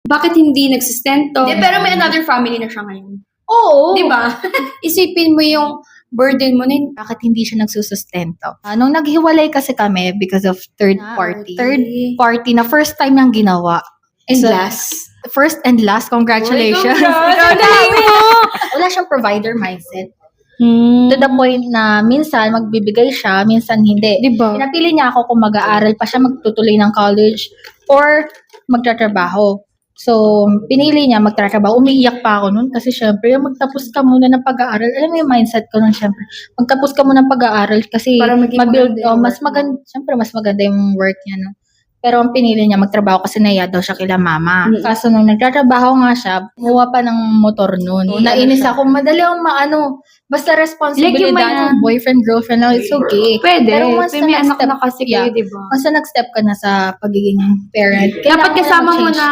Bakit hindi nagsustento? Hindi, pero may another family na siya ngayon. Oo. Di ba? Isipin mo yung burden mo na yun. Bakit hindi siya nagsusustento? Nung naghiwalay kasi kami because of third party na first time niyang ginawa. And So, last. First and last, congratulations. Wala siyang provider mindset. To the point na minsan magbibigay siya, minsan hindi. Diba? Pinapili niya ako kung mag-aaral pa siya, magtutuloy ng college, or magtatrabaho. So, pinili niya magtatrabaho. Umiiyak pa ako nun kasi syempre, magtapos ka muna ng pag-aaral. Alam mo yung mindset ko nun, syempre. Magtapos ka muna ng pag-aaral kasi Para maging mabuild, maganda yung mas work mo. maganda, syempre, mas maganda yung work niya, no? Pero ang pinili niya, magtrabaho kasi naiya daw siya kila mama. Kaso nung nagtatrabaho nga siya, kumuha pa ng motor nun. Nainis ako, madali akong basta responsibilidad ng boyfriend, girlfriend lang, it's okay. Pwede. Pero once May anak nag-step, na kasi kayo, diba? once na nag-step ka na sa pagiging parent, Dapat kailangan kasama mo mag-change. na